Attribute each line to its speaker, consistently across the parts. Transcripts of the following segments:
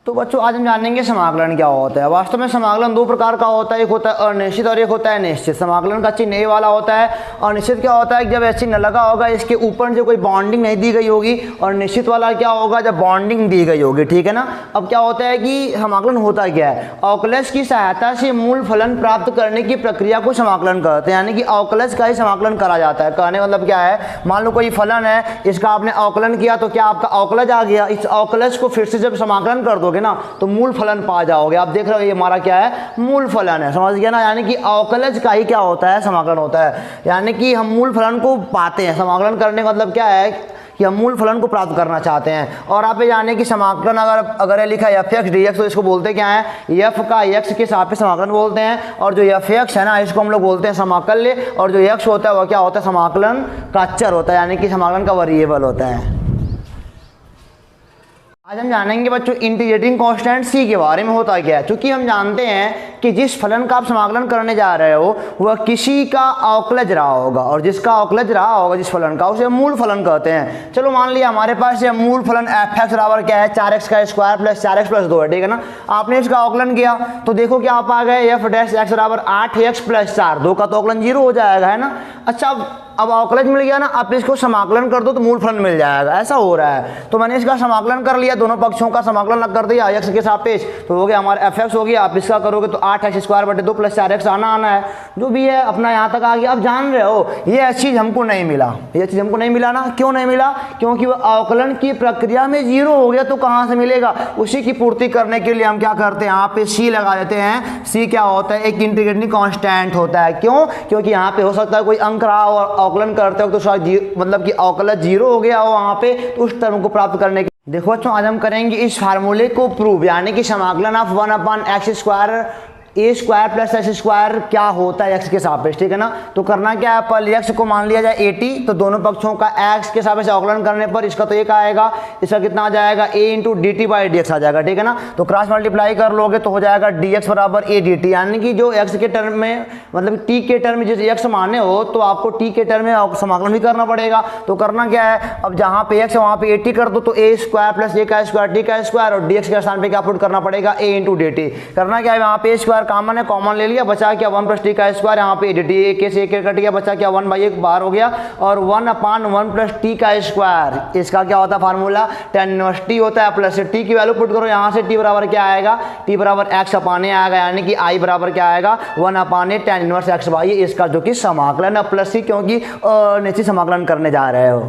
Speaker 1: तो बच्चों आज हम जानेंगे समाकलन क्या होता है। वास्तव में समाकलन दो प्रकार का होता है, एक होता है अनिश्चित और एक होता है निश्चित। समाकलन का चिन्ह ए वाला होता है। अनिश्चित क्या होता है, जब ऐसे चिन्ह लगा होगा इसके ऊपर जो कोई बॉन्डिंग नहीं दी गई होगी, और निश्चित वाला क्या होगा, जब बॉन्डिंग दी गई होगी। ठीक है ना। अब क्या होता है कि समाकलन होता क्या है, अवकलज की सहायता से मूल फलन प्राप्त करने की प्रक्रिया को समाकलन कहते हैं, यानी कि अवकलज का ही समाकलन करा जाता है। कहने मतलब क्या है, मान लो कोई फलन है, इसका आपने अवकलन किया तो क्या आपका अवकलज आ गया। इस अवकलज को फिर से जब समाकलन कर दोगे ना तो मूल फलन पा जाओगे। आप देख रहे हो ये हमारा क्या है, मूल फलन है। समझ गया ना। यानी कि अवकलज का ही क्या होता है, समाकलन होता है। यानी कि हम मूल फलन को पाते हैं। समाकलन करने का मतलब क्या है कि हम मूल फलन को प्राप्त करना चाहते हैं। और आप ये जाने कि समाकलन अगर लिखा है एफ एक्स डी एक्स, तो इसको बोलते क्या है, एफ का एक्स के सापेक्ष समाकलन बोलते हैं। और जो एफ एक्स है ना, इसको हम लोग बोलते हैं समाकल्य। और जो एक्स होता है वो क्या होता है, समाकलन का चर होता है, यानी कि समाकलन का वेरिएबल होता है। आज हम जानेंगे बच्चों इंटीग्रेटिंग कांस्टेंट सी के बारे में होता क्या है। क्योंकि हम जानते हैं कि जिस फलन का आप समाकलन करने जा रहे हो वह किसी का अवकलज रहा होगा, और जिसका अवकलज रहा होगा जिस फलन का, उसे मूल फलन कहते हैं। चलो मान लिया हमारे पास ये मूल फलन एफ एक्स बराबर क्या है, 4x का स्क्वायर प्लस 4x प्लस 2 है। ठीक है ना। आपने इसका अवकलन किया तो देखो क्या आप आ गए, एफ डैश एक्स बराबर 8x प्लस 4, 2 का तो अवकलन 0 हो जाएगा, है ना। अच्छा अब अवकलज मिल गया ना, आप इसको समाकलन कर दो तो मूल फलन मिल जाएगा। ऐसा हो रहा है। तो मैंने इसका समाकलन कर लिया, दोनों पक्षों का समाकलन कर दिया एक्स के सापेक्ष, तो हो गया हमारा एफ एक्स हो गया। आप इसका करोगे तो 8x स्क्वायर बटे 2 प्लस 4x आना है, जो भी है अपना यहाँ तक आ गया। अब जान रहे हो ये चीज़ हमको नहीं मिला, ये चीज़ हमको नहीं मिला ना। क्यों नहीं मिला, क्योंकि वो अवकलन की प्रक्रिया में 0 हो गया, तो कहाँ से मिलेगा। उसी की पूर्ति करने के लिए हम क्या करते हैं, यहाँ पे सी लगा देते हैं। सी क्या होता है, एक इंटीग्रेटिंग कांस्टेंट होता है। क्यों, क्योंकि यहाँ पे हो सकता है कोई अंक रहा और अवकलन करते हो तो मतलब कि अवकलज 0 हो गया हो वहाँ पे, तो उस टर्म को प्राप्त करने के। देखो बच्चों आज हम करेंगे इस फार्मूले को प्रूव, यानी कि समाकलन of 1/x square A square plus x square क्या होता है एक्स के सापेक्ष। ठीक है ना। तो करना क्या है, पहले एक्स को मान लिया जाए 80, तो दोनों पक्षों का एक्स के सापेक्ष अवकलन करने पर इसका तो एक आएगा, इसका कितना आ जाएगा, a into d t by d x आ जाएगा। ठीक है ना। तो क्रॉस मल्टीप्लाई कर लोगे तो हो जाएगा डी एक्स बराबर ए डी टी, यानी कि जो एक्स के टर्म में मतलब टी के टर्म में जिस एक्स माने हो तो आपको टी के टर्म में समाकलन भी करना पड़ेगा। तो करना क्या है, अब जहाँ पे एक्स है वहाँ पे 80 कर दो, तो ए स्क्वायर प्लस ए का स्क्वायर टी का स्क्वायर, और डी एक्स के स्थान पे क्या पुट करना पड़ेगा, a इंटू डी टी। करना क्या है, यहाँ पे स्क्वायर कॉमन है, कॉमन ले लिया, बचा क्या 1 प्लस टी का स्क्वायर, यहाँ पे डी टी एक से एक कट गया, बचा क्या 1/1 बाहर हो गया, और 1/1 प्लस टी का स्क्वायर, इसका क्या होता है फार्मूला, tan इनवर्स टी होता है, प्लस टी की वैल्यू पुट करो, यहाँ से टी बराबर क्या आएगा, टी बराबर एक्स अपान ए आएगा, यानी कि आई बराबर क्या आएगा 1/a tan inverse x Y, इसका जो कि समाकलन है, प्लस सी क्योंकि निश्चित समाकलन करने जा रहे हो।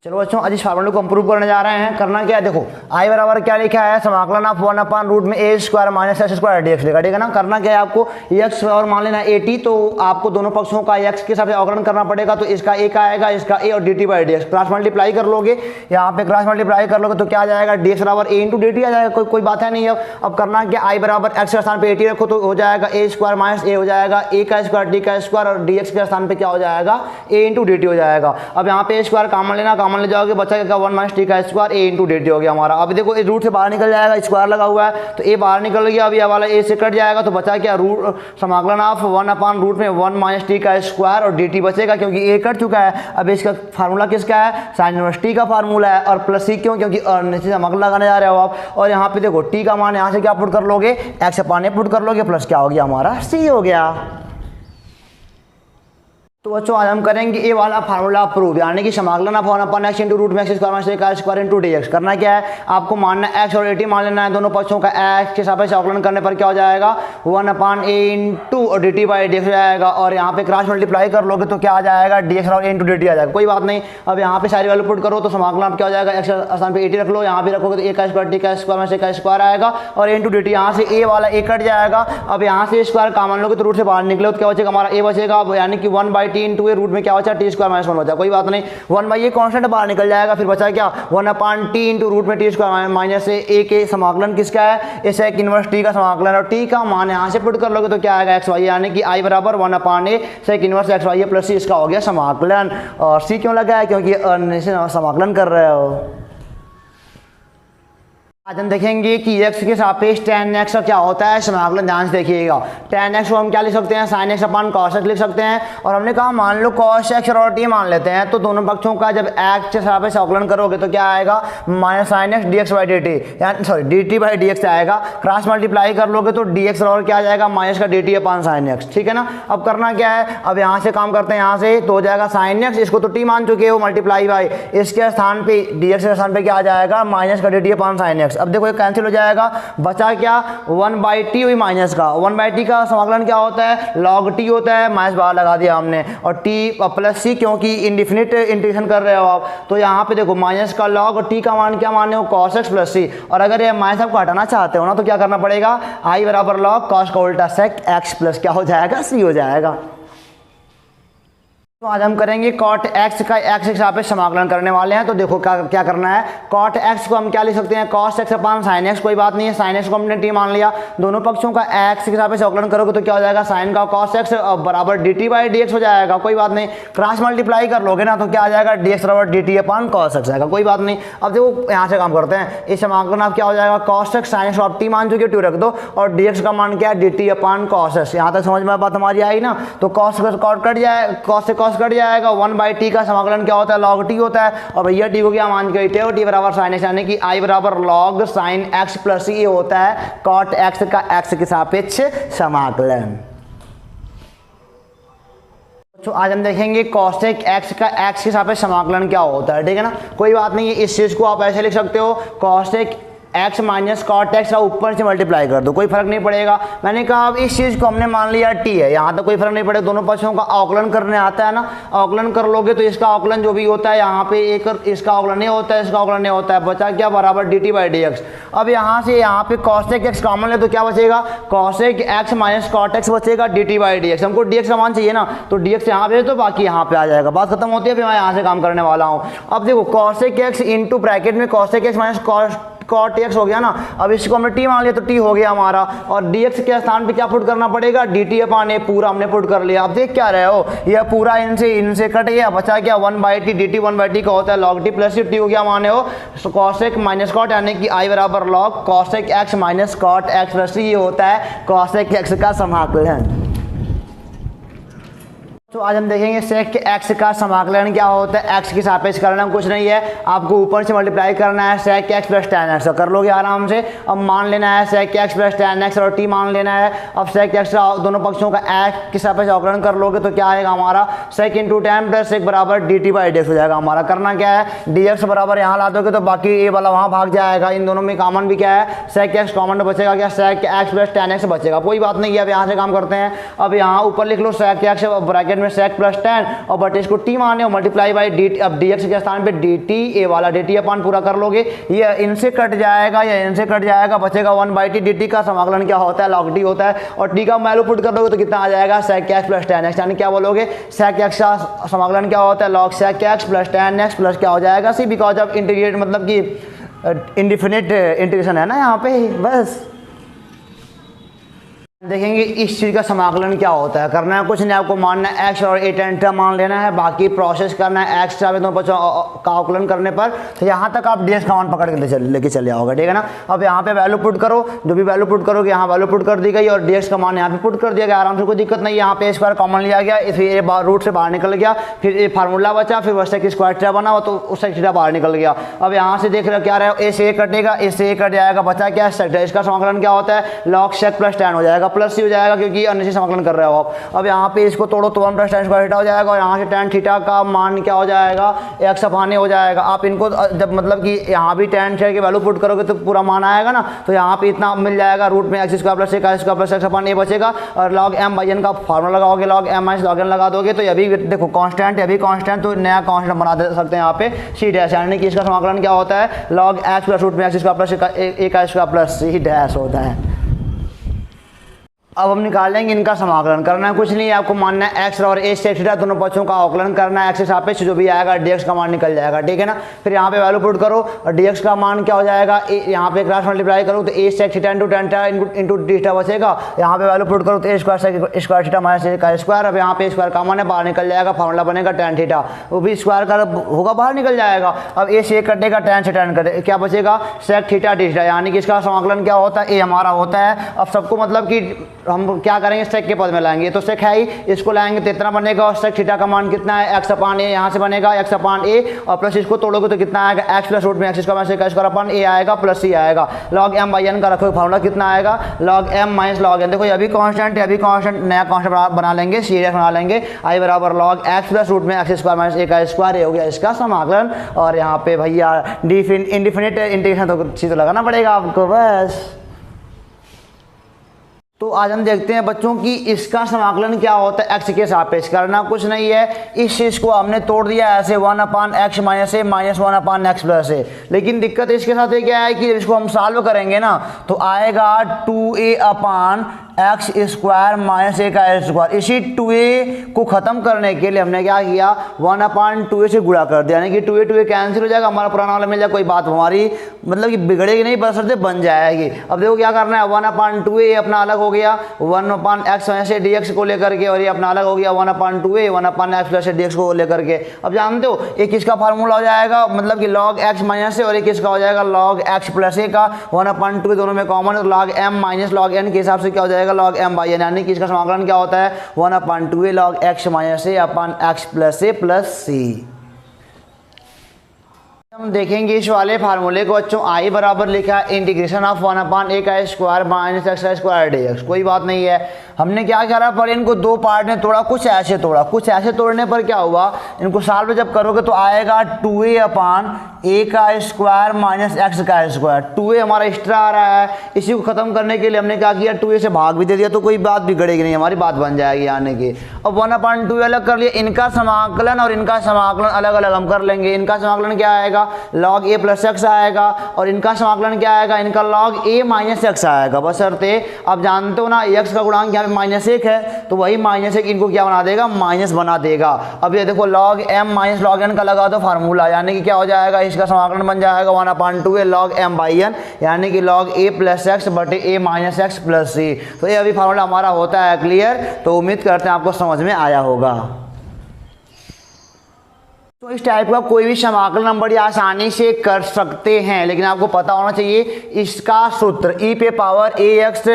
Speaker 1: चलो बच्चों आज इस फार्मूले को हम प्रूव करने जा रहे हैं। करना क्या है, देखो आई बराबर क्या लिखा है, समाकलन ऑफ 1/रूट में a square minus x square d x लिखा। ठीक है ना। करना क्या है, आपको एक्स और मान लेना 80, तो आपको दोनों पक्षों का एक्स के साथ अवकलन करना पड़ेगा, तो इसका एक आएगा, इसका ए और D t by d x cross multiply कर लोगे, यहाँ पे क्रॉस मल्टीप्लाई कर लोगे तो क्या आ जाएगा, डी एक्स बराबर ए इंटू डी टी आ जाएगा, कोई बात है नहीं है। अब करना क्या, आई बराबर एक्स के स्थान पे 80 रखो तो हो जाएगा ए स्क्वायर माइनस ए हो जाएगा, ए का स्क्वायर डी का स्क्वायर, और डी एक्स के स्थान पे क्या हो जाएगा, ए इंटू डी टी हो जाएगा। अब यहाँ पे ए स्क्वायर कॉमन लेना, कॉमन ले जाओगे, बचा 1 माइनस टी का स्क्वायर ए इंटू डी टी हो गया हमारा। अब देखो इस रूट से बाहर निकल जाएगा, स्क्वायर लगा हुआ है तो ए बाहर निकल गया, अब ये वाला ए से कट जाएगा, तो बचा क्या रूट समाकलन ऑफ 1/रूट में 1 माइनस टी का स्क्वायर और डी टी बचेगा क्योंकि ए कट चुका है। अब इसका फार्मूला किसका है, साइन इनवर्स टी का फार्मूला है, और प्लस सी क्यों, क्योंकि निश्चित समाकलन लगाने जा रहे हो आप। और यहाँ पे देखो टी का मान यहाँ से क्या पुट कर लोगे, एक्स अपान ए पुट कर लोगे, प्लस क्या हो गया हमारा सी हो गया। तो बच्चों आज हम करेंगे ए वाला फार्मूला प्रूव, यानी कि समाकलन ऑफ 1/x इंटू रूट में एक्स स्क्वायर माइनस ए का स्क्वायर इंटू डी एक्स। करना क्या है, आपको मानना एक्स और 80 मान लेना है, दोनों पक्षों का एक्स के सापेक्ष अवकलन करने पर क्या हो जाएगा 1/a इंटू और D t by d x हो जाएगा, और यहाँ पे क्रॉस मल्टीप्लाई कर लोगे तो क्या आ जाएगा, डी एक्स और ए इंटू डी टी आ जाएगा, कोई बात नहीं। अब यहाँ पे सारी वैल्यू पुट करो तो समाकलन आप क्या हो जाएगा, एक्स स्थान पे 80 रख लो, यहाँ पे रखोगे तो ए का स्क्वायर टी का स्क्वायर माइनस ए का स्क्वायर आएगा, और ए इंटू डी टी, यहाँ से ए वाला ए कट जाएगा। अब यहाँ से स्क्वायर कॉमन लोगे तो रूट से बाहर निकले तो क्या बचेगा हमारा ए बचेगा, यानी कि 1/t इंटू ए रूट में क्या बचा टी स्क्वायर माइनस 1 बचा, कोई बात नहीं। 1/a कांस्टेंट बाहर निकल जाएगा, फिर बचा क्या 1/t इंटू रूट में टी स्क्वायर माइनस ए के समाकलन किसका है, इस एक इनवर्स टी का समाकलन, और टी का मान यहाँ से पुट कर लोगे तो क्या आएगा एक्स वाई, यानी कि आई बराबर 1/a sec inverse x y plus c, इसका हो गया समाकलन। और सी क्यों लगा है, क्योंकि समाकलन कर रहे हो। आज हम देखेंगे कि x के सापेक्ष tan x का क्या होता है समाकलन। ध्यान से देखिएगा, tan x को हम क्या लिख सकते हैं, sin x अपन cos x लिख सकते हैं। और हमने कहा मान लो cos x और t मान लेते हैं, तो दोनों पक्षों का जब x के सापेक्ष अवकलन करोगे तो क्या आएगा, minus sin x dx by dt, यानी सॉरी dt बाई dx आएगा। क्रॉस मल्टीप्लाई कर लोगे तो dx और क्या आ जाएगा, माइनस का dt अपन sin x। ठीक है ना। अब करना क्या है, अब यहाँ से काम करते हैं, यहाँ से तो हो जाएगा sin x, इसको तो t मान चुके हो, मल्टीप्लाई बाई इसके स्थान पे dx के स्थान पे क्या आ जाएगा, माइनस का dt अपन sin x। अब देखो ये कैंसिल हो जाएगा, बचा क्या, 1/t हुई माइनस का। 1/t का समाकलन क्या होता है, log t होता है, माइनस बाहर लगा दिया हमने, और t प्लस c, क्योंकि इंडिफिनिट इंटीग्रेशन कर रहे हो आप, तो यहाँ पे देखो माइनस का log और t का मान क्या माने हो, cos x प्लस c। और अगर ये माइनस आपको हटाना चाहते हो ना तो क्या करना पड़ेगा, i बराबर log cos का उल्टा sec x प्लस क्या हो जाएगा, c हो जाएगा। तो आज हम करेंगे cot x का x के सापेक्ष समाकलन करने वाले हैं। तो देखो क्या करना है, cot x को हम क्या लिख सकते हैं, cos x अपान sin x, कोई बात नहीं है, sin x को हमने t मान लिया। दोनों पक्षों का x के सापेक्ष अवकलन करोगे तो क्या हो जाएगा, sin का cos x बराबर dt बाई dx हो जाएगा, कोई बात नहीं। क्रॉस मल्टीप्लाई कर लोगे ना तो क्या आ जाएगा, dx बराबर dt अपान cos x आएगा, कोई बात नहीं। अब देखो यहाँ से काम करते हैं, इस समाकलन आप क्या हो जाएगा, cos x sin x को आप t मान चुके हो, t रख दो, और dx का मान क्या है, dt अपान cos x। यहाँ तक समझ में बात हमारी आई ना। तो cos कट जाए, cos से cos कट जाएगा, 1/t का समाकलन क्या होता है, log t होता है। और भैया t को क्या मान के t बराबर sin x, यानी कि i बराबर log sin x प्लस ये होता है cot x का x के सापेक्ष समाकलन। तो आज हम देखेंगे cosec x का x के सापेक्ष समाकलन क्या होता है। ठीक है ना, कोई बात नहीं है, इस चीज को आप ऐसे लिख सकते हो, cosec x minus cot X का ऊपर से मल्टीप्लाई कर दो, कोई फर्क नहीं पड़ेगा। मैंने कहा अब इस चीज़ को हमने मान लिया t है, यहाँ तक कोई फर्क नहीं पड़ेगा, दोनों पक्षों का अवकलन करने आता है ना। अवकलन कर लोगे तो इसका अवकलन जो भी होता है, यहाँ पे एक इसका अवकलन नहीं होता है, इसका अवकलन नहीं होता है, बचा क्या, बराबर dt बाई dx। अब यहाँ से यहाँ पे cosec x कॉमन ले तो क्या बचेगा, cosec x minus cot x बचेगा dt बाई dx। हमको dx का मान चाहिए ना, तो dx यहाँ पे तो बाकी यहाँ पे आ जाएगा, बात खत्म होती है। फिर मैं यहाँ से काम करने वाला हूँ। अब देखो cosec x इंटू ब्रैकेट में cosec x minus cot x हो गया ना। अब इसको हमने t मान लिया तो t हो गया हमारा, और dx के स्थान पे क्या पुट करना पड़ेगा, dt अपान a पूरा हमने पुट कर लिया। आप देख क्या रहे हो, यह पूरा इनसे कट गया, बचा क्या 1/t, dt 1/t का होता है log t प्लस t हो गया माने हो cosec माइनस cot, यानी कि i बराबर log cosec x minus cot x plus ये होता है cosec x का समाकलन। तो आज हम देखेंगे sec x का समाकलन क्या होता है। x के सापेक्ष करना कुछ नहीं है, आपको ऊपर से मल्टीप्लाई करना है, sec x plus tan x कर लोगे आराम से। अब मान लेना है sec x plus tan x और t मान लेना है। अब sec x का दोनों पक्षों का x के सापेक्ष अवकलन कर लोगे तो क्या आएगा हमारा, sec into tan plus sec बराबर dt बाई dx हो जाएगा हमारा। करना क्या है, dx बराबर यहाँ ला दोगे तो बाकी a वाला वहाँ भाग जाएगा, इन दोनों में कॉमन भी क्या है, sec x कॉमन बचेगा क्या, sec x plus tan x बचेगा, कोई बात नहीं है। अब यहाँ से काम करते हैं, अब यहाँ ऊपर लिख लो sec x ब्रैकेट में sec प्लस tan, और बट इसको t माने और मल्टीप्लाई बाई dt। अब dx के स्थान पे dt, a वाला dt अपान पूरा कर लोगे, ये इनसे कट जाएगा या इनसे कट जाएगा, बचेगा 1/t। dt का समाकलन क्या होता है, log t होता है, और t का वैल्यू पुट कर दोगे तो कितना आ जाएगा, sec x plus tan x, यानी क्या बोलोगे, sec x का समाकलन क्या होता है, log sec x plus tan x plus क्या हो जाएगा c, बिकॉज ऑफ इंटीग्रेट मतलब कि इंडिफिनिट इंटीग्रेशन है ना यहाँ पे। बस देखेंगे इस चीज़ का समाकलन क्या होता है। करना है कुछ नहीं, आपको मानना है x और a tan थीटा मान लेना है, बाकी प्रोसेस करना है x दोनों बच्चों का अवकलन करने पर। तो यहाँ तक आप dx का मान पकड़ के लेके चले आओगे, ठीक है ना। अब यहाँ पे वैल्यू पुट करो, जो भी वैल्यू पुट करोगे यहाँ वैल्यू पुट कर दी गई, और dx का मान यहाँ पे पुट कर दिया गया आराम से, कोई दिक्कत नहीं। यहाँ पे स्क्वायर कॉमन लिया गया, फिर a रूट से बाहर निकल गया, फिर a फार्मूला बचा, फिर वैसे कि स्क्वायर थीटा बना तो उससे थीटा बाहर निकल गया। अब यहाँ से देख रहे क्या रहे हो, a से a कटेगा, a से a कट जाएगा, बचा क्या sec। इसका समाकलन क्या होता है, log sec प्लस tan हो जाएगा, प्लस c हो जाएगा क्योंकि अन्य से समाकलन कर रहे हो आप। अब यहाँ पे इसको तोड़ो तो 1 प्लस tan स्क्वायर थीटा हो जाएगा, और यहाँ से tan थीटा का मान क्या हो जाएगा, x अपान a हो जाएगा। आप इनको जब मतलब कि यहाँ भी tan थीटा की वैल्यू पुट करोगे तो पूरा मान आएगा ना, तो यहाँ पे इतना मिल जाएगा, रूट में x square plus a square plus x upon a बचेगा, और log m बाई n का फॉर्मूला लगाओगे, log m minus log n लगा दोगे तो ये भी देखो कांस्टेंट है, अभी कांस्टेंट तो नया कांस्टेंट बना दे सकते हैं यहाँ पे c डैश, यानी कि इसका समाकलन क्या होता है, log x प्लस रूट में x स्क्वायर प्लस a का स्क्वायर प्लस c डैश होता है। अब हम निकालेंगे इनका समाकलन। करना है कुछ नहीं है, आपको मानना है एक्स और ए सेक थीटा दोनों पक्षों का अवकलन करना है। एक्स के सापेक्ष जो भी आएगा डीएक्स का मान निकल जाएगा, ठीक है ना। फिर यहाँ पे वैल्यू पुट करो और डीएक्स का मान क्या हो जाएगा, यहाँ पे क्रॉस मल्टीप्लाई करो तो a sec theta into tan theta into theta बचेगा। यहाँ पे वैल्यू पुट करो तो a square theta minus a का स्क्वायर। अब यहाँ पे स्क्वायर कॉमन है, बाहर निकल जाएगा, फॉर्मूला बनेगा टेन थीटा, वो भी स्क्वायर का होगा बाहर निकल जाएगा। अब ए सेक कटेगा, टेन से टेन कटे, क्या बचेगा सेक थीटा डी थीटा, यानी कि इसका समाकलन क्या होता है, ए हमारा होता है। अब सबको मतलब कि हम क्या करेंगे सेक के पद में लाएंगे, तो सेक है ही, इसको लाएंगे तो इतना बनेगा और सेक थीटा का मान कितना है एक्स अपान ए, यहाँ से बनेगा एक्स अपान ए और प्लस इसको तोड़ोगे तो कितना आएगा एक्स प्लस रूट में x square minus square upon a आएगा प्लस सी आएगा। लॉग एम बाई एन का रखोगे फॉर्मूला कितना आएगा log m minus log n. देखो ये भी कांस्टेंट है, अभी कांस्टेंट नया कांस्टेंट बना लेंगे, सीरीज बना लेंगे, आई बराबर लॉग एक्स प्लस रूट में एक्स स्क्वायर माइनस ए का स्क्वायर, ये हो गया इसका समाकलन। और यहाँ पे भैया इंडिफिनिट इंटीग्रेशन तो चीज़ लगाना पड़ेगा आपको बस। तो आज हम देखते हैं बच्चों की इसका समाकलन क्या होता है एक्स के सापेक्ष। करना कुछ नहीं है, इस चीज़ को हमने तोड़ दिया ऐसे 1 अपान एक्स माइनस ए माइनस 1 अपान एक्स प्लस ए। लेकिन दिक्कत इसके साथ ये क्या है कि इसको हम सॉल्व करेंगे ना तो आएगा 2a upon x square minus a का स्क्वायर। इसी 2a को ख़त्म करने के लिए हमने क्या किया 1 अपान 2a से गुणा कर दिया, यानी कि 2a कैंसिल हो जाएगा, हमारा पुराना वाला मिल जाएगा, कोई बात हमारी मतलब कि बिगड़ेगी नहीं, बशर्ते बन जाएगी। अब देखो क्या करना है 1 अपान 2a अपना अलग हो गया 1 upon x minus a d x को लेकर के, और ये अपना अलग हो गया 1 upon 2a 1 upon x plus ए डी एक्स को लेकर के। अब जानते हो एक इसका फार्मूला हो जाएगा मतलब कि लॉग एक्स माइनस ए और एक इसका हो जाएगा लॉग एक्स प्लस ए का 1 अपान 2 दोनों में कॉमन है, log m minus log n के हिसाब से क्या हो जाएगा लॉग एम बाई एन, यानी कि इसका समाकलन क्या होता है 1 upon 2a log x minus ए अपान एक्स प्लस ए प्लस सी। हम देखेंगे इस वाले फार्मूले को बच्चों, आई बराबर लिखा है इंटीग्रेशन ऑफ 1 अपान ए का स्क्वायर माइनस एक्स का स्क्वायर डी एक्स। कोई बात नहीं है, हमने क्या करा पर इनको दो पार्ट में तोड़ा, कुछ ऐसे तोड़ा, कुछ ऐसे तोड़ने पर क्या हुआ इनको सॉल्व जब करोगे तो आएगा 2a अपान ए का स्क्वायर माइनस एक्स का स्क्वायर। 2a हमारा एक्स्ट्रा आ रहा है, इसी को खत्म करने के लिए हमने क्या किया 2a से भाग भी दे दिया, तो कोई बात बिगड़ेगी नहीं, हमारी बात बन जाएगी यानी कि। अब 1 अपान 2 अलग कर लिया, इनका समाकलन और इनका समाकलन अलग अलग हम कर लेंगे। इनका समाकलन क्या आएगा लॉग ए प्लस एक्स आएगा और इनका समाकलन क्या आएगा इनका लॉग ए माइनस एक्स आएगा, बशर्ते आप जानते हो ना एक्स का गुणांक यहाँ पे -1 है, तो वही -1 इनको क्या बना देगा माइनस बना देगा। अब ये देखो log m minus log n का लगा दो फार्मूला, यानी कि क्या हो जाएगा इसका समाकलन बन जाएगा 1 upon 2a log m by n, यानी कि लॉग ए प्लस एक्स बटे a minus x plus c. तो ये अभी फार्मूला हमारा होता है क्लियर, तो उम्मीद करते हैं आपको समझ में आया होगा। तो इस टाइप का कोई भी समाकलन हम बड़ी आसानी से कर सकते हैं, लेकिन आपको पता होना चाहिए इसका सूत्र e पे power a x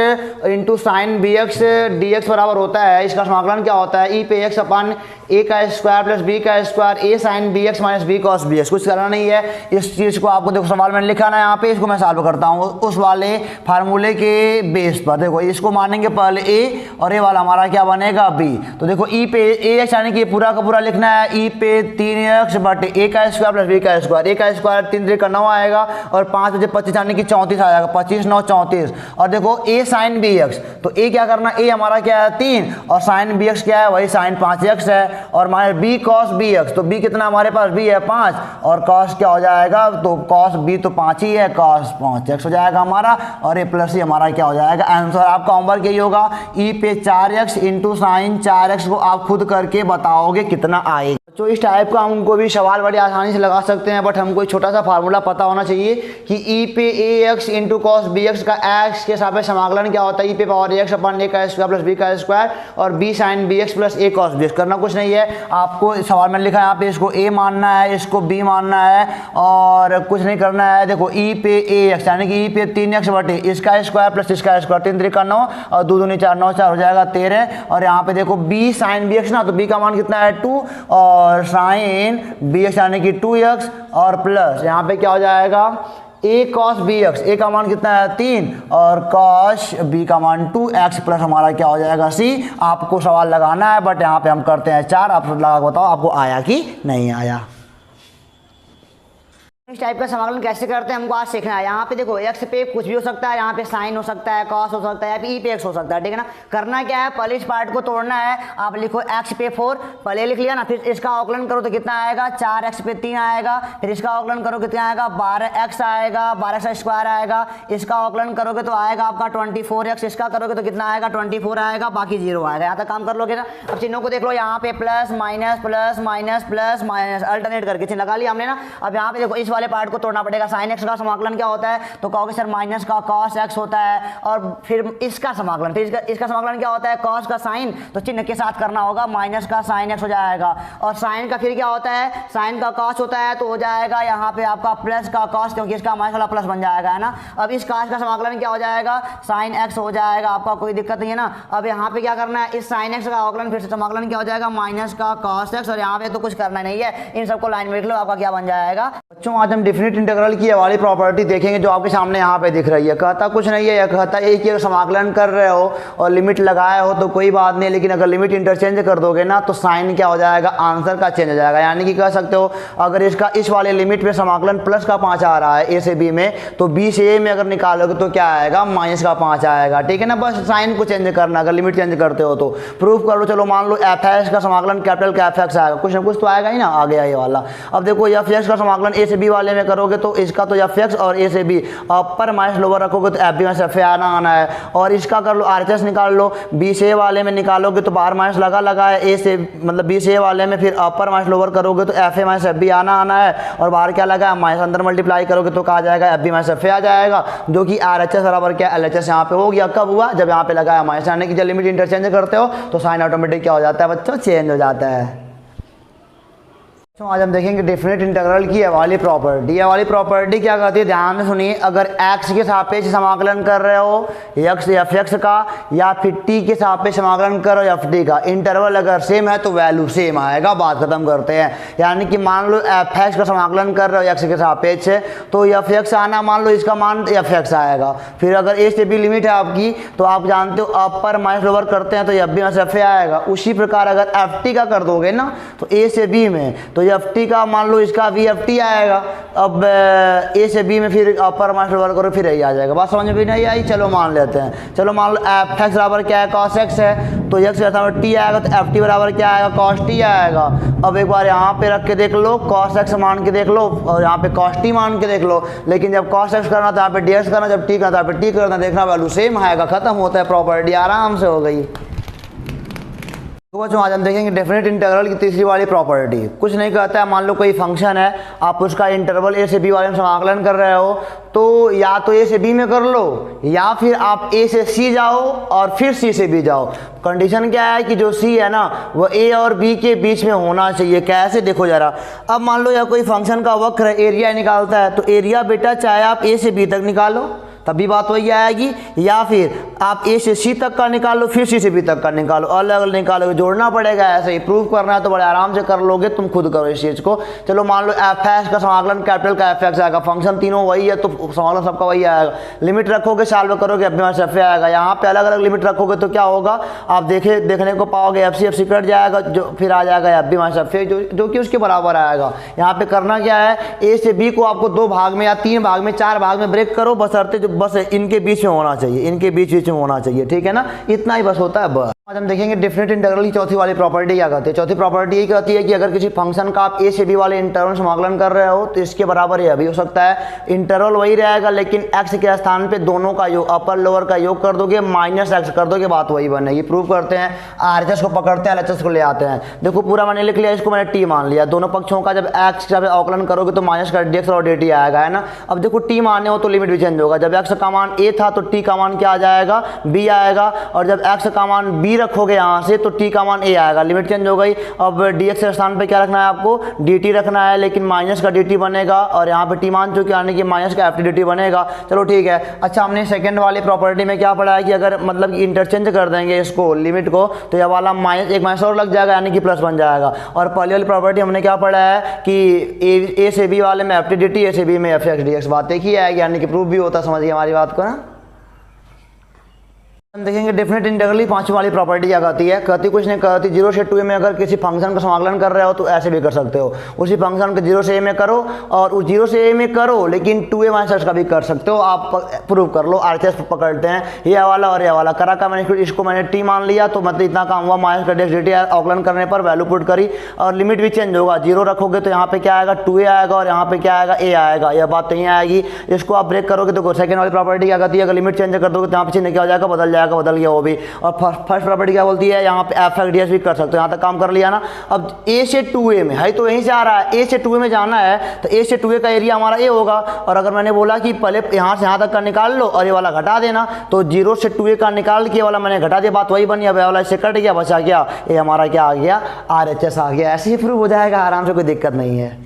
Speaker 1: into sine b x d x बराबर होता है। इसका समाकलन क्या होता है e पे एक्स अपान ए का स्क्वायर प्लस बी का square a sine b x minus b cos b x. कुछ करना नहीं है, इस चीज़ को आपको देखो सवाल मैंने लिखा ना यहाँ पे, इसको मैं सॉल्व करता हूँ उस वाले फार्मूले के बेस पर। देखो इसको मानेंगे पहले ए और ए वाला हमारा क्या बनेगा बी। तो देखो ई पे ए एक्स यानी कि पूरा का पूरा लिखना है ई पे 3x बटे ए का स्क्वायर प्लस बी का स्क्वायर। ए का स्क्वायर 3 3 का 9 आएगा और 5 बजे 25 यानी कि 34 आ जाएगा, 25 9 34। और देखो ए साइन बी एक्स, तो ए क्या करना ए हमारा क्या है 3 और साइन बी एक्स क्या है वही साइन 5x है, और minus b cos b x, तो बी कितना हमारे पास बी है 5 और कॉस क्या हो जाएगा तो कॉस बी तो 5 ही है, कॉस 5x हो जाएगा हमारा, और ए प्लस ही हमारा क्या हो जाएगा आंसर। आपका होमवर्क यही होगा ई पे 4x इंटू साइन 4x को आप खुद करके बताओगे कितना आएगा। तो इस टाइप का हमको भी सवाल बड़ी आसानी से लगा सकते हैं, बट हमको एक छोटा सा फार्मूला पता होना चाहिए कि ई पे a x into cos b x का एक्स के सापेक्ष समाकलन क्या होता है, ई पे पावर एक्स अपन ए का स्क्वायर प्लस बी का स्क्वायर और b sine b x plus a cos b x. करना कुछ नहीं है, आपको सवाल में लिखा है यहाँ पे इसको ए मानना है, इसको बी मानना है और कुछ नहीं करना है। देखो ई पे ए एक्स यानी कि ई पे 3x बटे इसका स्क्वायर प्लस इसका स्क्वायर 3 3 का 9 और 2 2 4 9 4 हो जाएगा 13। और यहाँ पे देखो बी साइन बी एक्स ना, तो बी का मान कितना है 2 और साइन बी एक्स यानी कि 2x और प्लस यहाँ पे क्या हो जाएगा ए कॉस बी एक्स, ए का मान कितना है 3 और कॉस बी का मान 2x प्लस हमारा क्या हो जाएगा c। आपको सवाल लगाना है बट यहाँ पे हम करते हैं 4, आप लगा बताओ आपको आया कि नहीं आया। इस टाइप का समाकलन कैसे करते हैं हमको आज सीखना है। यहाँ पे देखो x पे कुछ भी हो सकता है, यहाँ पे साइन हो सकता है, कॉस हो सकता है, या फिर e पे x हो सकता है, ठीक है ना। करना क्या है, पहले इस पार्ट को तोड़ना है। आप लिखो x पे 4, पहले लिख लिया ना, फिर इसका अवकलन करो तो कितना आएगा, 4x पे 3 आएगा। फिर इसका अवकलन करो कितना आएगा, 12x आएगा, 12x² आएगा। इसका अवकलन करोगे तो आएगा आपका 24x, इसका करोगे तो कितना आएगा, 24 आएगा, बाकी 0 आएगा। यहाँ तक काम कर लोगे ना। अब चिन्हों को देख लो, यहाँ पे plus minus plus minus plus minus alternate करके चिन्ह लगा लिया हमने ना। अब यहाँ पे देखो इस वाले पार्ट को तोड़ना पड़ेगा। साइन एक्स का समाकलन क्या होता है, तो कहोगे सर माइनस का कॉस एक्स होता है। और फिर इसका समाकलन, फिर इसका समाकलन क्या होता है, कॉस का साइन, तो चिन्ह के साथ करना होगा, माइनस का साइन एक्स हो जाएगा। और साइन का फिर क्या होता है, साइन का कॉस होता है, तो हो जाएगा यहाँ पे आपका प्लस का कॉस, क्योंकि इसका माइनस वाला प्लस बन जाएगा, है ना। अब इस कॉस का समाकलन क्या हो जाएगा, साइन एक्स हो जाएगा, आपका कोई दिक्कत नहीं है ना। अब यहाँ पे क्या करना है, इस साइन एक्स का अवकलन फिर से समाकलन क्या हो जाएगा, माइनस का कॉस एक्स। और यहाँ पे तो कुछ करना नहीं है, इन सबको लाइन में लिख लो, आपका क्या बन जाएगा। बच्चों आज हम डिफिनिट इंटीग्रल की वाली प्रॉपर्टी देखेंगे जो आपके सामने यहाँ पे दिख रही है। कहता कुछ नहीं है, यह कहता है कि अगर समाकलन कर रहे हो और लिमिट लगाए हो तो कोई बात नहीं, लेकिन अगर लिमिट इंटरचेंज कर दोगे ना तो साइन क्या हो जाएगा, आंसर का चेंज हो जाएगा। यानी कि कह सकते हो अगर इसका इस वाले लिमिट पे समाकलन प्लस का 5 आ रहा है ए से बी में, तो बी से ए में अगर निकालोगे तो क्या आएगा, माइनस का 5 आएगा, ठीक है ना। बस साइन को चेंज करना, अगर लिमिट चेंज करते हो तो प्रूफ कर लो। चलो मान लो एफ एक्स का समाकलन कैपिटल का एफ एक्स आएगा, कुछ ना कुछ तो आएगा ही ना, आ गया ये वाला। अब देखो एफ एक्स का समाकलन ए से बी वाले में करोगे तो इसका तो एफ एक्स और ए से बी अपर माइनस लोअर रखोगे तो f B minus F a आना है। और इसका कर लो आर एच एस निकाल लो, बी से ए वाले में निकालोगे तो बाहर माइनस लगा है, ए से मतलब बी से ए वाले में फिर अपर माइनस लोअर करोगे तो f a minus f b आना है। और बाहर क्या लगा है, माइनस अंदर मल्टीप्लाई करोगे तो कहा जाएगा F B minus F A आ जाएगा, जो कि आर एच एस बराबर क्या एल एच एस यहाँ पे हो गया। कब हुआ, जब यहाँ पे लगाया माइनस, यानी कि जब लिमिट इंटरचेंज करते हो तो साइन ऑटोमेटिक क्या हो जाता है बच्चों, चेंज हो जाता है। तो आज हम देखेंगे डेफिनेट इंटीग्रल की ये वाली प्रॉपर्टी। ये वाली प्रॉपर्टी क्या कहती है, ध्यान से सुनिए। अगर x के सापेक्ष समाकलन कर रहे हो x एफ एक्स का, या फिर t के सापेक्ष समाकलन कर रहे हो एफ टी का, इंटरवल अगर सेम है तो वैल्यू सेम आएगा। बात खत्म करते हैं। यानी कि मान लो एफ एक्स का समाकलन कर रहे हो x के सापेक्ष तो एफ एक्स आना, मान लो इसका मान एफ एक्स आएगा। फिर अगर a से b लिमिट है आपकी तो आप जानते हो अपर माइनस लोअर करते हैं तो f B minus F a आएगा। उसी प्रकार अगर एफ टी का कर दोगे ना तो a से b में तो एफ टी का मान लो इसका वी एफ टी आएगा। अब ए से बी में फिर अपर माइनस लोअर करो फिर यही आ जाएगा। बात समझ में भी नहीं आई, चलो मान लेते हैं। चलो मान लो एफ एक्स बराबर क्या है, कॉस एक्स है, तो एक्स बराबर टी आएगा तो एफ टी बराबर क्या आएगा, कॉस टी आएगा। अब एक बार यहाँ पे रख के देख लो, कॉस एक्स मान के देख लो और यहाँ पे कॉस टी मान के देख लो। लेकिन जब कॉस एक्स करना तो यहाँ पे डी एक्स करना, जब टी करना तो यहाँ पे टी करना, देखना वैल्यू सेम आएगा। खत्म होता है, प्रॉपर्टी आराम से हो गई। तो बच्चों आज हम देखेंगे डेफिनेट इंटीग्रल की तीसरी वाली प्रॉपर्टी। कुछ नहीं कहता है, मान लो कोई फंक्शन है, आप उसका इंटरवल ए से बी वाले में समाकलन कर रहे हो, तो या तो ए से बी में कर लो या फिर आप ए से सी जाओ और फिर सी से बी जाओ। कंडीशन क्या है कि जो सी है ना वो ए और बी के बीच में होना चाहिए। कैसे, देखो जरा। अब मान लो या कोई फंक्शन का वक्र एरिया निकालता है, तो एरिया बेटा चाहे आप ए से बी तक निकालो तभी बात वही आएगी, या फिर आप ए से सी तक का निकालो फिर सी से बी तक का निकालो, अलग अलग निकालोगे, जोड़ना पड़ेगा। ऐसे ही प्रूव करना है तो बड़े आराम से कर लोगे, तुम खुद करो इस चीज़ को। चलो मान लो एफ एक्स का समाकलन कैपिटल का एफ एक्स आएगा, फंक्शन तीनों वही है तो समाकलन सबका वही आएगा। लिमिट रखोगे सॉल्व करोगे f B minus F a आएगा। यहाँ पे अलग अलग लिमिट रखोगे तो क्या होगा, आप देखने को पाओगे एफ सी कट जाएगा, जो फिर आ जाएगा F B minus F a जो कि उसके बराबर आएगा। यहाँ पे करना क्या है, ए से बी को आपको 2 भाग में या 3 भाग में 4 भाग में ब्रेक करो, बशर्ते जो बस इनके बीच में होना चाहिए, इनके बीच में होना चाहिए, ठीक है ना। इतना ही बस होता है बस। आज हम देखेंगे डेफिनेट इंटीग्रल की चौथी वाली प्रॉपर्टी क्या कहती है। चौथी प्रॉपर्टी ये कहती है कि अगर किसी फंक्शन का आप ए से बी वाले इंटरवल समाकलन कर रहे हो तो इसके बराबर यह भी हो सकता है। इंटरवल वही रहेगा लेकिन एक्स के स्थान पे दोनों का योग, अपर लोअर का योग कर दोगे, माइनस एक्स कर दोगे, बात वही बनेगी। प्रूव करते हैं, आरएचएस को पकड़ते हैं, एलएचएस को ले आते हैं। देखो पूरा मैंने लिख लिया, इसको मैंने टी मान लिया। दोनों पक्षों का जब एक्स का अवकलन करोगे तो माइनस का डीएक्स और डी टी आएगा, है ना। अब देखो टी माने हो तो लिमिट भी चेंज होगा। जब एक्स का मान ए था तो टी का मान क्या आ जाएगा, बी आएगा। और जब एक्स का मान बी रखोगे यहाँ से तो टी का मान ए आएगा, लिमिट चेंज हो गई। अब डीएक्स के स्थान पे क्या रखना है आपको, dt रखना है, लेकिन माइनस का dt बनेगा और यहाँ पे टी मान चुके आने की माइनस का एफ टी बनेगा। चलो ठीक है। अच्छा हमने सेकंड वाली प्रॉपर्टी में क्या पढ़ा है कि अगर मतलब इंटरचेंज कर देंगे इसको लिमिट को तो यह वाला माइनस एक माइनस और लग जाएगा यानी कि प्लस बन जाएगा। और पहली वाली प्रॉपर्टी हमने क्या पढ़ा है कि ए से बी वाले में एफ टी डी टी, ए से बी में एफ एक्स डी एक्स, बात एक ही है यानी कि प्रूफ भी होता। समझिए हमारी बात को ना। हम देखेंगे डेफिनेट इंटीग्रली पांचवी वाली प्रॉपर्टी क्या कहती है, कहती कुछ नहीं, कहती 0 से 2a में अगर किसी फंक्शन का समाकलन कर रहे हो तो ऐसे भी कर सकते हो, उसी फंक्शन को 0 से a में करो और उस 0 से a में करो, लेकिन 2a माइनस x का भी कर सकते हो, आप प्रूव कर लो। RHS पकड़ते हैं ये वाला और ये वाला करा का मैंने, इसको मैंने t मान लिया तो मतलब इतना काम हुआ, माइनस का डेक्स dt अवकलन करने पर वैल्यू पुट करी और लिमिट भी चेंज होगा, 0 रखोगे तो यहाँ पे क्या आएगा 2a आएगा और यहाँ पे क्या आएगा a आएगा, यह बात तो यहाँ आएगी। इसको आप ब्रेक करोगे तो सेकंड वाली प्रॉपर्टी क्या कहती है, अगर लिमिट चेंज कर दोगे तो यहाँ पे चिन्ह क्या हो जाएगा, बदल जाएगा, बदल गया वो भी। और फर्स्ट प्रॉपर्टी क्या बोलती है, यहाँ पे एफ ds भी कर सकते हो, यहाँ तक काम कर लिया ना। अब a से 2a में है तो यहीं से आ रहा है, a से 2a में जाना है तो a से 2a का एरिया हमारा a होगा, और अगर मैंने बोला कि पहले यहाँ से यहाँ तक का निकाल लो और ये वाला घटा देना, तो 0 से 2a का निकाल के वाला मैंने घटा दिया, बात वही बनी। अब वाला इससे कट गया, बचा गया ये हमारा क्या आ गया, RHS आ गया। ऐसे ही प्रूव हो जाएगा आराम से, कोई दिक्कत नहीं है।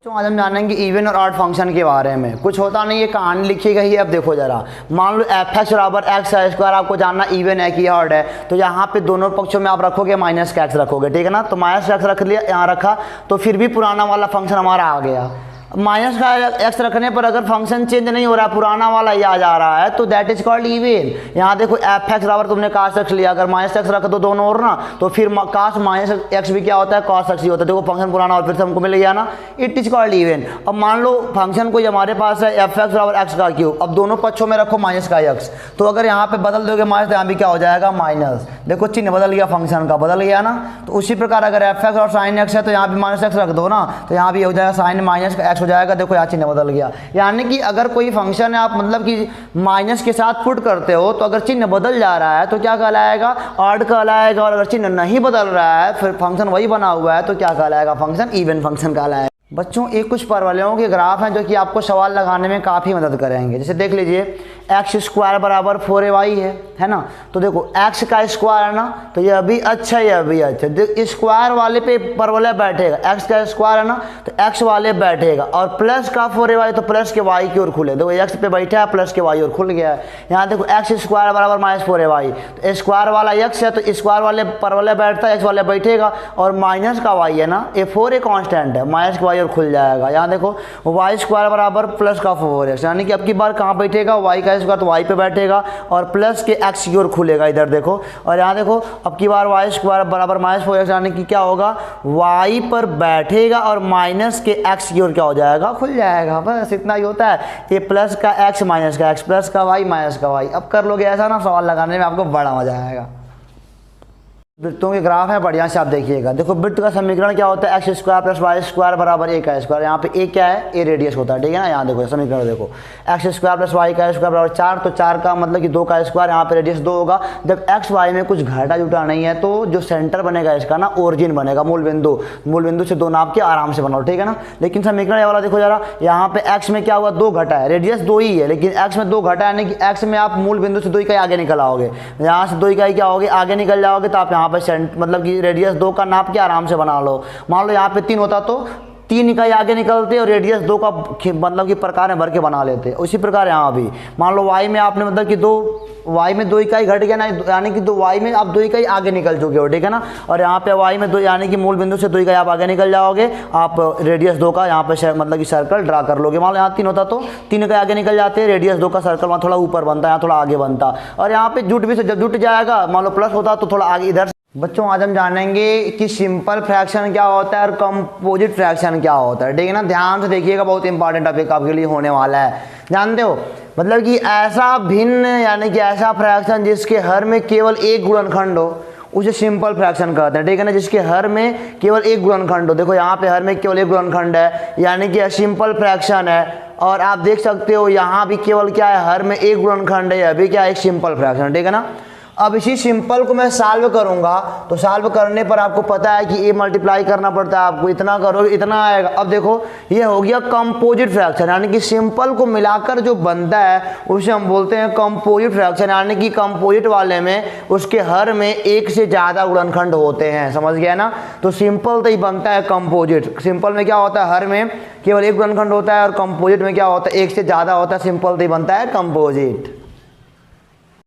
Speaker 1: तो आज हम जानेंगे इवन और ऑड फंक्शन के बारे में। कुछ होता नहीं, ये कहानी लिखी गई है। अब देखो जरा, मान लो fx बराबर x² आपको जानना इवन है कि ऑड है, तो यहाँ पे दोनों पक्षों में आप रखोगे माइनस का x रखोगे, ठीक है ना। तो माइनस का x रख लिया, यहाँ रखा तो फिर भी पुराना वाला फंक्शन हमारा आ गया। माइनस का x रखने पर अगर फंक्शन चेंज नहीं हो रहा, पुराना वाला ही आ जा रहा है, तो दैट इज कॉल्ड इवन। यहाँ देखो fx बराबर तुमने cos x लिया, अगर माइनस x रख दो दोनों और ना, तो फिर cos माइनस x भी क्या होता है, cos x ही होता है। देखो फंक्शन पुराना और फिर से हमको मिल गया ना, इट इज कॉल्ड इवन। अब मान लो फंक्शन कोई हमारे पास है fx बराबर x का क्यूब, अब दोनों पक्षों में रखो माइनस का x, तो अगर यहाँ पे बदल दोगे माइनस, तो यहाँ भी क्या हो जाएगा माइनस। देखो चिन्ह बदल गया, फंक्शन का बदल गया ना। तो उसी प्रकार अगर fx और sin x है तो यहाँ भी माइनस x रख दो ना, तो यहाँ भी हो जाएगा साइन माइनस का x हो जाएगा। देखो यहाँ चिन्ह बदल गया, यानी कि अगर कोई फंक्शन है आप मतलब कि माइनस के साथ पुट करते हो, तो अगर चिन्ह बदल जा रहा है तो क्या कहलाएगा, ऑड कहलाएगा, और अगर चिन्ह नहीं बदल रहा है फिर फंक्शन वही बना हुआ है तो क्या कहलाएगा, फंक्शन इवन फंक्शन कहलाएगा। बच्चों एक कुछ परवलयों के ग्राफ हैं जो कि आपको सवाल लगाने में काफ़ी मदद करेंगे। जैसे देख लीजिए x² बराबर 4ay है ना, तो देखो x का स्क्वायर है ना, तो यह भी अच्छा यह भी अच्छा, देखो स्क्वायर वाले पे परवलय बैठेगा, x का स्क्वायर है ना तो x वाले बैठेगा, और प्लस का 4ay तो प्लस के y की ओर खुले, देखो x पे बैठा है प्लस के y ओर खुल गया है। यहाँ देखो x² बराबर -4ay, तो स्क्वायर वाला x है तो स्क्वायर वाले परवलय बैठता है, x वाले बैठेगा, और माइनस का y है ना, ये 4 कॉन्स्टेंट है, माइनस का y और खुल जाएगा। यहाँ देखो y² बराबर प्लस का 4x, यानी कि अब की बार कहाँ बैठेगा, y का स्क्वायर तो y पे बैठेगा और प्लस के x की ओर खुलेगा इधर देखो। और यहाँ देखो अब की बार y² बराबर -4x, यानी कि क्या होगा, y पर बैठेगा और माइनस के x की ओर क्या हो जाएगा, खुल जाएगा। बस इतना ही होता है, ये प्लस का x माइनस का x, प्लस का y माइनस का y। अब कर लोगे ऐसा ना, सवाल लगाने में आपको बड़ा मजा आएगा। वृत्तों के ग्राफ है, बढ़िया से आप देखिएगा। देखो वृत्त का समीकरण क्या होता है, x² + y² बराबर a का स्क्वायर। यहाँ पे a क्या है, a रेडियस होता है, ठीक है ना। यहाँ देखो समीकरण देखो, x² + y² बराबर 4, तो 4 का मतलब कि 2 का स्क्वायर, यहाँ पे रेडियस 2 होगा। जब x y में कुछ घाटा जुटा नहीं है तो जो सेंटर बनेगा इसका ना, ओरिजिन बनेगा, मूल बिंदु से 2 नाप के आराम से बनाओ, ठीक है ना। लेकिन समीकरण ये वाला देखो जरा, यहाँ पे x में क्या हुआ, 2 घटा है, रेडियस 2 ही है, लेकिन x में 2 घटा है, यानी कि x में आप मूल बिंदु से 2 इकाई आगे निकल आओगे, यहाँ से 2 इकाई क्या होगे, आगे निकल जाओगे, तो आप यहाँ पे मतलब कि रेडियस 2 का नाप के आराम से बना लो। मान लो यहाँ पे 3 होता तो 3 इकाई आगे निकलते और रेडियस 2 का मतलब कि प्रकार में भर के बना लेते। उसी प्रकार यहाँ भी मान लो y में आपने मतलब कि y में 2 इकाई घट गया ना, यानी कि y में आप 2 इकाई आगे निकल चुके हो, ठीक है ना। और यहाँ पे y में 2, यानी कि मूल बिंदु से 2 इकाई आप आगे निकल जाओगे, आप रेडियस 2 का यहाँ पे मतलब कि सर्कल ड्रा कर लोगे। मान लो यहाँ 3 होता तो 3 इकाई आगे निकल जाते हैं, रेडियस 2 का सर्कल वहाँ थोड़ा ऊपर बनता है, यहाँ थोड़ा आगे बनता। और यहाँ पे जुट भी से जब जुट जाएगा, मान लो प्लस होता तो थोड़ा आगे इधर। बच्चों आज हम जानेंगे कि सिंपल फ्रैक्शन क्या होता है और कंपोजिट फ्रैक्शन क्या होता है, ठीक है ना। ध्यान से देखिएगा, बहुत इंपॉर्टेंट टॉपिक आपके लिए होने वाला है। जानते हो मतलब कि ऐसा भिन्न, यानी कि ऐसा फ्रैक्शन जिसके हर में केवल एक गुणनखंड हो, उसे सिंपल फ्रैक्शन कहते हैं, ठीक है ना। जिसके हर में केवल एक गुणनखंड हो, देखो यहाँ पे हर में केवल एक गुणनखंड है, यानी कि सिंपल फ्रैक्शन है। और आप देख सकते हो यहाँ भी केवल क्या है, हर में एक गुणनखंड है, अभी क्या है, एक सिंपल फ्रैक्शन, ठीक है ना। अब इसी सिंपल को मैं सॉल्व करूंगा, तो सॉल्व करने पर आपको पता है कि a मल्टीप्लाई करना पड़ता है, आपको इतना करोगे इतना आएगा। अब देखो ये हो गया कंपोजिट फ्रैक्शन, यानी कि सिंपल को मिलाकर जो बनता है उसे हम बोलते हैं कंपोजिट फ्रैक्शन, यानी कि कंपोजिट वाले में उसके हर में एक से ज़्यादा गुणनखंड होते हैं, समझ गया ना। तो सिंपल तो ही बनता है कंपोजिट। सिंपल में क्या होता है, हर में केवल एक गुणनखंड होता है, और कंपोजिट में क्या होता है, एक से ज़्यादा होता है, सिंपल तो ही बनता है कंपोजिट।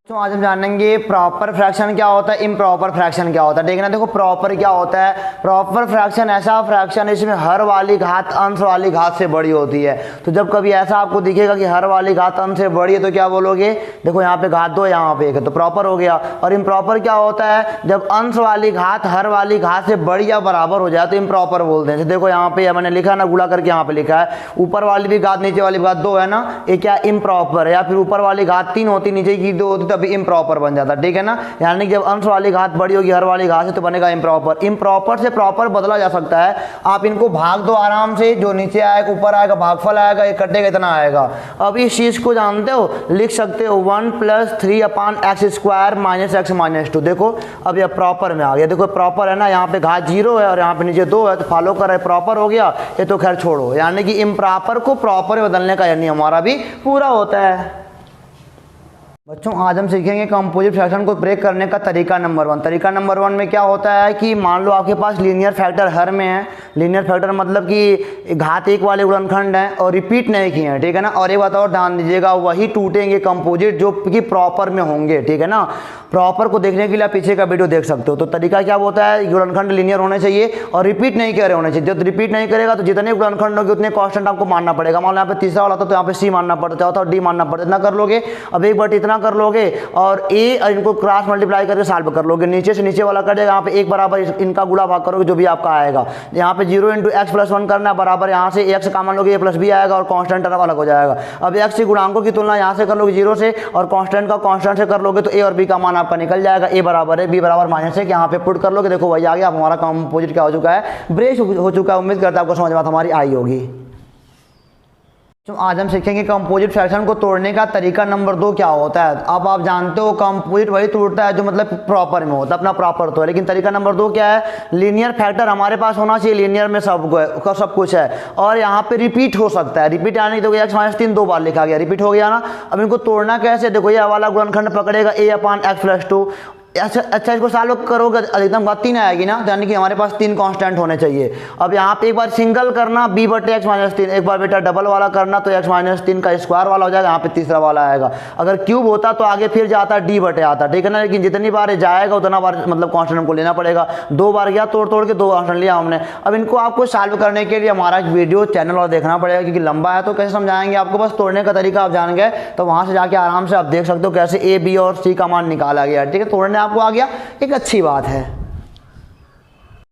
Speaker 1: तो आज हम जानेंगे प्रॉपर फ्रैक्शन क्या होता है, इम्प्रॉपर फ्रैक्शन क्या होता है। देखना, देखो प्रॉपर क्या होता है। प्रॉपर फ्रैक्शन ऐसा फ्रैक्शन है इसमें हर वाली घात अंश वाली घात से बड़ी होती है। तो जब कभी ऐसा आपको दिखेगा कि हर वाली घात अंश से बड़ी है तो क्या बोलोगे, देखो यहाँ पे घात 2 यहाँ पे 1 है तो प्रॉपर हो गया। और इम्प्रॉपर क्या होता है, जब अंश वाली घात हर वाली घात से बड़ी या बराबर हो जाए तो इम्प्रॉपर बोलते हैं। देखो यहाँ पे मैंने लिखा ना, गुणा करके यहाँ पे लिखा है, ऊपर वाली भी घात नीचे वाली घात 2 है ना, ये क्या इम्प्रॉपर है। या फिर ऊपर वाली घात 3 होती नीचे की 2 होती तभी इम्प्रॉपर बन जाता, ठीक है ना। यानी कि जब अंश वाली घात बड़ी होगी हर वाली घात से तो बनेगा इम्प्रॉपर। इम्प्रॉपर से प्रॉपर बदला जा सकता है। आप इनको भाग दो आराम से, जो नीचे आएगा ऊपर आएगा, भागफल आएगा, ये कटेगा इतना आएगा। अब इस चीज को जानते हो, लिख सकते हो 1 + 3/x² - x - 2। देखो अब ये प्रॉपर में आ गया। देखो प्रॉपर है ना, यहाँ पे घात 0 है और यहाँ पे नीचे 2 है तो फॉलो कर रहे, प्रॉपर हो गया। ये तो खैर छोड़ो, यानी कि इम्प्रॉपर को प्रॉपर में बदलने का यानी हमारा भी पूरा होता है। बच्चों आज हम सीखेंगे कंपोजिट फ्रैक्शन को ब्रेक करने का तरीका नंबर 1। तरीका नंबर 1 में क्या होता है कि मान लो आपके पास लीनियर फैक्टर हर में है। लीनियर फैक्टर मतलब कि घात 1 वाले गुणनखंड हैं और रिपीट नहीं किए हैं, ठीक है ना। और एक बात और ध्यान दीजिएगा, वही टूटेंगे कंपोजिट जो कि प्रॉपर में होंगे, ठीक है ना। प्रॉपर को देखने के लिए आप पीछे का वीडियो देख सकते हो। तो तरीका क्या होता है, गुणनखंड लीनियर होने चाहिए और रिपीट नहीं कर रहे होने चाहिए। जब रिपीट नहीं करेगा तो जितने गुणनखंड होंगे उतने कांस्टेंट आपको मानना पड़ेगा। मान लो यहाँ पे तीसरा वाला था तो यहाँ पे सी मानना पड़ता, चौथा डी मानना पड़ता, इतना कर लोगे। अब एक बार इतना कर लोगे और ए और इनको क्रॉस मल्टीप्लाई करके सॉल्व कर लोगे। नीचे से नीचे वाला कर देगा, यहाँ पे एक बराबर इनका गुणा भाग करोगे जो भी आपका आएगा। यहाँ पे 0 × x+1 करना बराबर, यहाँ से x कॉमन लोगे a + b आएगा और कांस्टेंट टर्म अलग हो जाएगा। अब x के गुणांकों की तुलना यहाँ से कर लोगे 0 से और कांस्टेंट का कांस्टेंट से कर लोगे तो a और b का मान आपका निकल जाएगा। a बराबर है b बराबर -1 यहाँ पे पुट कर लोगे। देखो वही आ गया, हमारा कंपोजिट क्या हो चुका है, ब्रेक हो चुका है। उम्मीद करता है आपको समझ में हमारी आई होगी। तो आज हम सीखेंगे कंपोजिट फ्रैक्शन को तोड़ने का तरीका नंबर 2 क्या होता है। अब आप जानते हो कंपोजिट वही टूटता है जो मतलब प्रॉपर में होता है, अपना प्रॉपर तो है। लेकिन तरीका नंबर 2 क्या है, लीनियर फैक्टर हमारे पास होना चाहिए। लीनियर में सब कुछ है और यहाँ पे रिपीट हो सकता है। रिपीट यानी देखो x - 3 2 बार लिखा गया, रिपीट हो गया ना। अब इनको तोड़ना कैसे, देखो ये वाला गुणनखंड पकड़ेगा a/x+2। अच्छा इसको सॉल्व करोगे अधिकतम बात 3 आएगी ना, यानी कि हमारे पास 3 कांस्टेंट होने चाहिए। अब यहाँ पे एक बार सिंगल करना b/x - 3, एक बार बेटा डबल वाला करना तो x - 3 का स्क्वायर वाला हो जाएगा, यहाँ पे तीसरा वाला आएगा। अगर क्यूब होता तो आगे फिर जाता d/, आता, ठीक है ना। लेकिन जितनी बार जाएगा उतना बार मतलब कांस्टेंट हमको लेना पड़ेगा। 2 बार गया तोड़ के 2 कांस्टेंट लिया हमने। अब इनको आपको सॉल्व करने के लिए हमारा वीडियो चैनल और देखना पड़ेगा क्योंकि लंबा है तो कैसे समझाएंगे आपको। बस तोड़ने का तरीका आप जान गए तो वहाँ से जाके आराम से आप देख सकते हो कैसे a, b और c का मान निकाला गया, ठीक है। तोड़ने आपको आ गया, एक अच्छी बात है।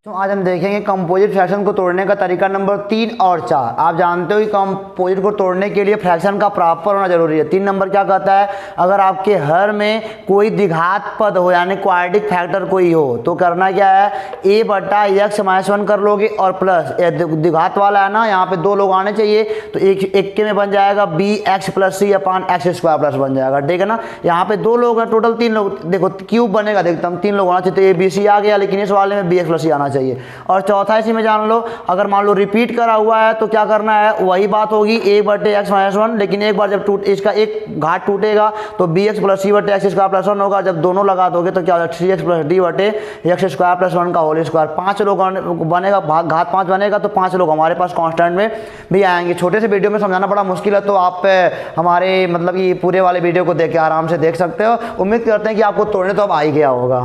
Speaker 1: तो आज हम देखेंगे कंपोजिट फ्रैक्शन को तोड़ने का तरीका नंबर 3 और 4। आप जानते हो कि कंपोजिट को तोड़ने के लिए फ्रैक्शन का प्रॉपर होना जरूरी है। 3 नंबर क्या कहता है, अगर आपके हर में कोई द्विघात पद हो यानी क्वाड्रेटिक फैक्टर कोई हो तो करना क्या है, a/x - 1 कर लोगे और प्लस द्विघात वाला है ना, यहाँ पे 2 लोग आने चाहिए तो एक के में बन जाएगा bx + c/x² बन जाएगा, ठीक है ना। यहाँ पे 2 लोग हैं, टोटल 3 लोग। देखो क्यूब बनेगा, देखता 3 लोग आना चाहिए तो abc आ गया, लेकिन इस वाले में bx + c आना चाहिए। और चौथा इसी में जान लो, अगर मान लो रिपीट करा हुआ है तो क्या करना है, वही बात होगी a/x - 1, लेकिन एक बार जब इसका एक घात टूटेगा तो bx + c/x² + 1 होगा। जब दोनों लगा दोगे तो क्या होगा, 3x + d/x² + 1 का होल स्क्वायर। 5 लोग बनेगा, घात 5 बनेगा तो 5 लोग हमारे पास कांस्टेंट में भी आएंगे। छोटे से वीडियो में समझाना बड़ा मुश्किल है तो आप हमारे मतलब ये पूरे वाले वीडियो को देख के आराम से देख सकते हो। उम्मीद करते हैं कि आपको तोड़ने तो अब आ ही गया होगा।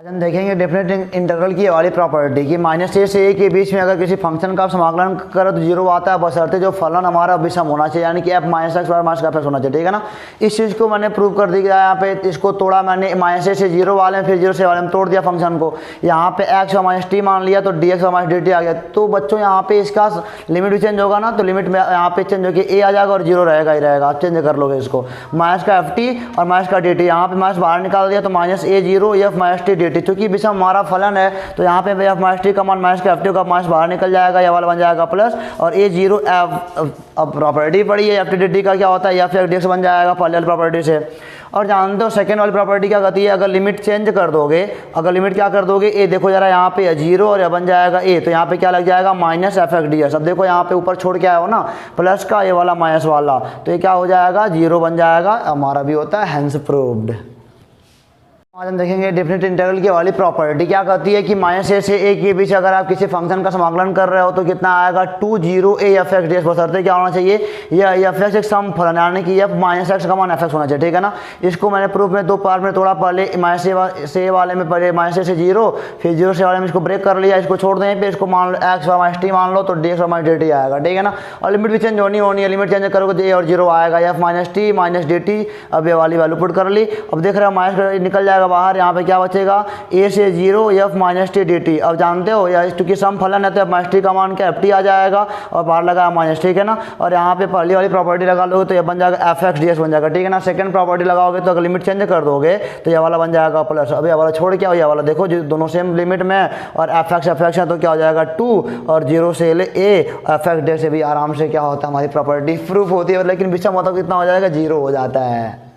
Speaker 1: आज हम देखेंगे डेफिनेट इंटीग्रल की वाली प्रॉपर्टी कि -a से a के बीच में अगर किसी फंक्शन का आप समाकलन करो तो 0 आता है, बशर्ते जो फलन हमारा विषम होना चाहिए, यानी कि f - x - f होना चाहिए, ठीक है ना। इस चीज़ को मैंने प्रूव कर दिया यहाँ पे। इसको तोड़ा मैंने, -a से 0 वाले फिर 0 से वाले में तोड़ दिया फंक्शन को। यहाँ पे x - t मान लिया तो dx - dt आ गया। तो बच्चों यहाँ पे इसका लिमिट भी चेंज होगा ना, तो लिमिट में यहाँ पे चेंज होकर a आ जाएगा और 0 रहेगा ही रहेगा। आप चेंज कर लोगे इसको, माइनस का ft और माइनस का dt। यहाँ पे माइनस बाहर निकाल दिया तो -a0 f - t dt। क्योंकि विषम हमारा फलन है तो यहाँ पे f - t का मान माइनस का ft का माइनस बाहर निकल जाएगा, यह वाला बन जाएगा प्लस और a0 अब प्रॉपर्टी पड़ी है ft dt का क्या होता है, f dx बन जाएगा पहले वाली प्रॉपर्टी से। और जानते हो सेकेंड वाली प्रॉपर्टी क्या कहती है, अगर लिमिट चेंज कर दोगे, अगर लिमिट क्या कर दोगे, ए देखो जरा यहाँ पे 0 और यह बन जाएगा a, तो यहाँ पे क्या लग जाएगा -f dx। अब देखो यहाँ पे ऊपर छोड़ के आया हो ना प्लस का, ये वाला माइनस वाला, तो ये क्या हो जाएगा 0 बन जाएगा। हमारा भी होता है हैंस प्रूव्ड। आज हम देखेंगे डेफिनेट इंटीग्रल की वाली प्रॉपर्टी क्या कहती है कि माइनस ए से ए के बीच अगर आप किसी फंक्शन का समाकलन कर रहे हो तो कितना आएगा 2 a f x ds, बशर्ते क्या होना चाहिए, यह एफ एक्स एक सम फलन यानी कि एफ माइनस एक्स का मान एफ एक्स होना चाहिए, ठीक है ना। इसको मैंने प्रूफ में 2 पार्ट में तोड़ा, पहले माइनस ए वाले में पहले माइनस ए से 0, फिर 0 से वाले में इसको ब्रेक कर लिया, इसको छोड़ दें पे, इसको मान लो एक्स माइनस टी मान लो तो D x minus D T आएगा, ठीक है ना। और लिमिट भी चेंज होनी है, लिमिट चेंज करोगे तो ए और 0 आएगा, F minus T minus D T. अब ये वाली वैल्यू पुट कर ली, अब देख रहे हो माइनस निकल जाएगा बाहर, यहाँ पे क्या बचेगा a से 0 F minus T D T. अब जानते हो या क्योंकि सम फलन है तो एफ माइनस टी का मान क्या एफ टी आ जाएगा और बाहर लगा माइनस, ठीक है ना। और यहाँ पे पहली वाली प्रॉपर्टी लगा लोगे तो ये बन जाएगा एफ एक्स डी एक्स बन जाएगा, ठीक है ना। सेकंड प्रॉपर्टी लगाओगे तो अगर लिमिट चेंज कर दोगे तो ये वाला बन जाएगा प्लस, अब ये वाला छोड़ के ये वाला देखो जो दोनों सेम लिमिट में और एफ एक्स है तो क्या हो जाएगा 2 और 0 से ले ए एफ एक्स डी से भी आराम से क्या होता है हमारी प्रॉपर्टी प्रूफ होती है, लेकिन बीच में मतलब कितना हो जाएगा 0 हो जाता है।